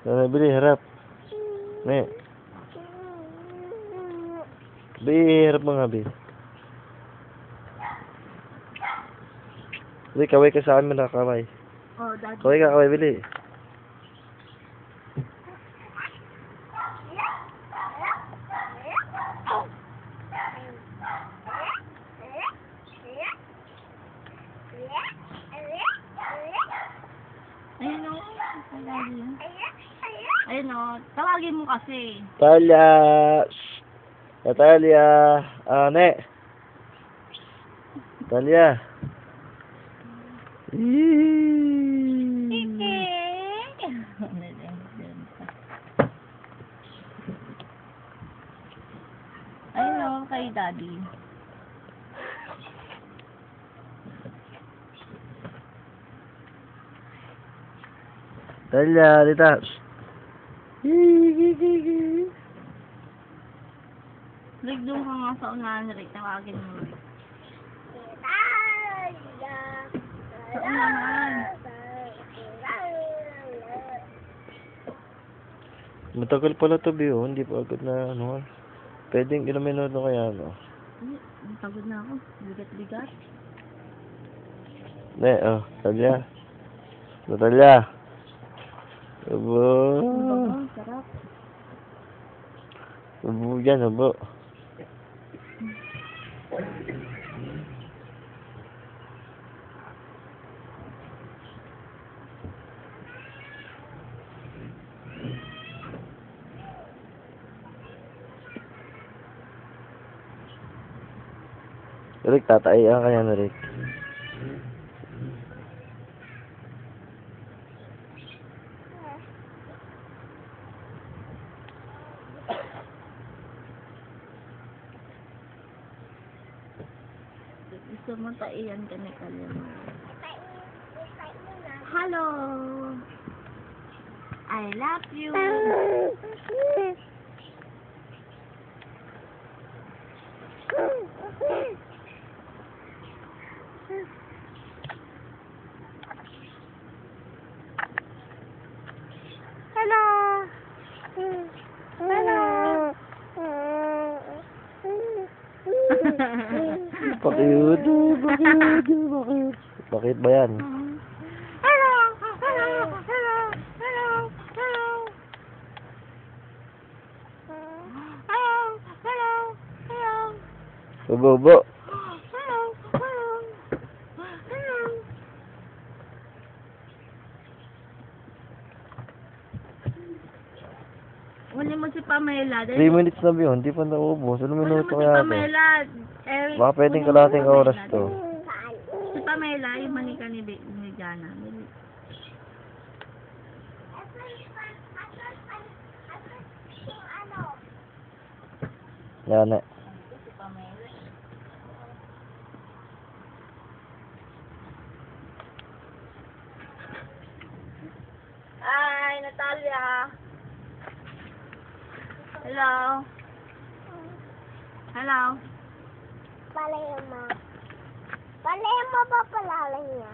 Bili, harap. Ne. Bi, harap mo nga, Bi. Bili, kaway ka sa amin na, kaway. Oh, daddy. Kaway ka, kaway, Bili. Ayun o. Ayun o. Tawagin mo kasi. Talia. Talia. Ne. Talia. Ayun o, kay daddy. Talia, dita. Rick, doon ka nga sa unahan, Rick. Tawagin mo, Rick. Sa unahan. Matagal pala to, Bi, oh. Hindi pa agad na, ano. Pwedeng ilang minuto kaya, ano. Pagod na ako. Bigat-bigat. Ne, oh. Talia. Talia. Abo. Sarap. Abo yan, abo. Rick, tataiyan ka yan, Rick. Gusto mo taiyan ka ni Kalya. Hello! I love you! Hello! Hello! Bakit? Bakit ba yan? Hello! Hello! Hello! Hello! Hello! Hello! Hello! Hello! Ubo, ubo. Hello! Hello! Hello! Uli mo si Pamela. 3 minutes na ba yun? Hindi pa naubos. Ano minuto Si kaya ito? Pamela. Eric, Baka pwedeng kunin mo kalating si oras Pamela. to. Si Pamela, yung manika ni Jana. Yan na. Si Pamela. Hi, Natalia. Hello. Hello. Palema. Palema ba palalang niya?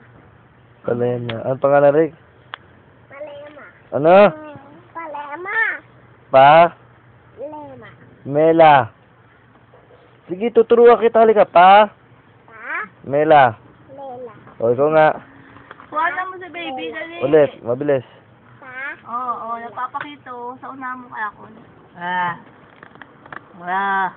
Pala yan na. Ano pangalan, Rick? Palema. Ano? Palema. Pa? Lema. Mela. Sige, tuturuan kita. Halika, pa? Pa? Mela. Lela. O, ikaw nga. Kuha na mo si baby, dali. Ulit, mabilis. Pa? Oo, napapakito. Sa una mo kaya ako. Hello.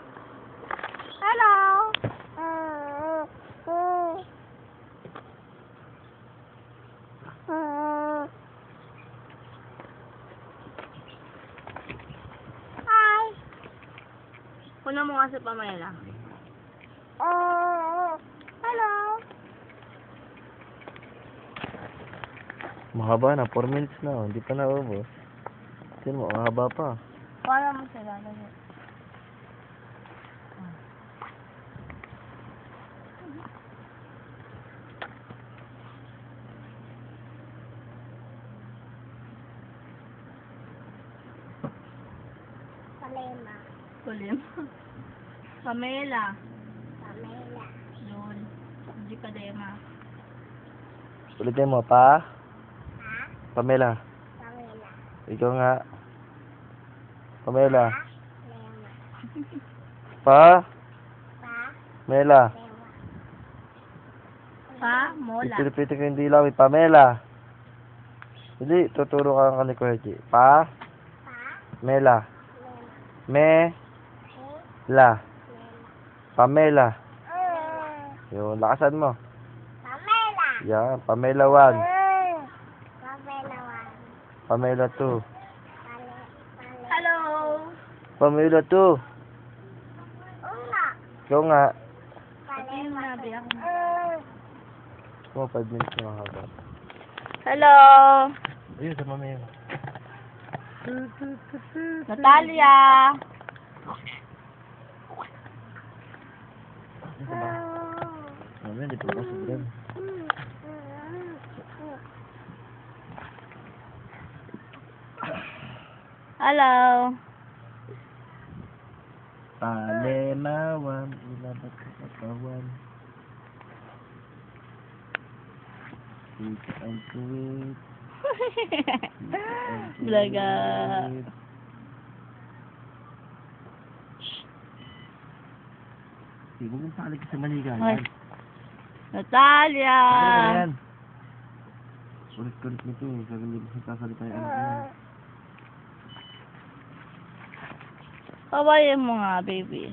Hi. Kuna mo nga si Pamela. Hello. Mahaba na, 4 minutes na. Hindi pa naubos. Tingnan mo, mahaba pa. Kuha mo sila, dali. Palema. Kulim. Pamela. Pamela. Yun. Hindi pa dema. Ulitin mo, pa? Pa? Pamela. Pamela. Ikaw nga. Pamela. Lema. Pa? Pa. Mela. Lema. Pa, mola. Ipilipitin ko yung dilaw. Pamela. Hindi, tuturo ka ni Kuya G. Pa? Pa. Mela. Lema. Me. He. La. Lema. Pamela. Yun, lakasan mo. Pamela. Yan, Pamela 1. Pamela 1. Pamela 2. Pale. Hello. Pamela 2. Una. Ikaw nga. Pati yung nabi ako. Mo 5 minutes na haba. Hello. Ayun, sa mamaya. Natalia. Mamaya, di pa ako sobrang. Hello. Palemawan, ilabat sa katawan. Ito ang tuwid. Blaga. Sige, huwag mong palig sa maligayan. Ay. Natalia. Ano ba yan? Kulit-kulit nito eh. Kagaling sa kasalita yung anak niya. Kawayan mo nga, baby.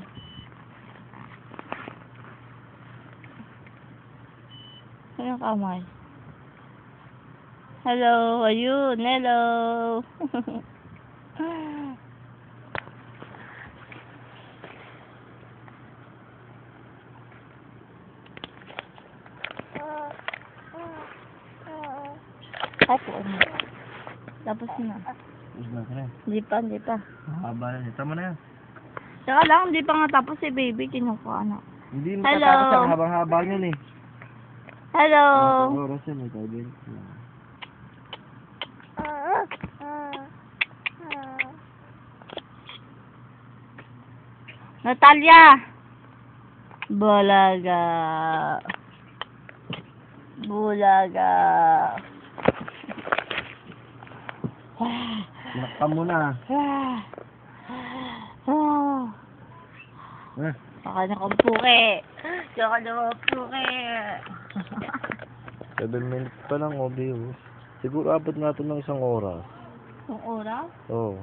Ano kamay? Hello, ayun, hello. Apo, ano? Tapos na. Tapos na ka na. Hindi pa. Mahaba na niya. Tama na yan. Tsaka lang, hindi pa nga tapos si baby, kinukuha na. Hindi mo Hello. tatapos ang habang-haba niyan eh. Hello. Ang oras yan eh. Tayo Natalia. Bulaga. Bulaga. Nakam mo na. Eh, Baka nakampuke. Baka nakampuke. 7 minutes pa lang, Obi. Oh. Siguro abot natin ng 1 oras. Ang oras? Oo.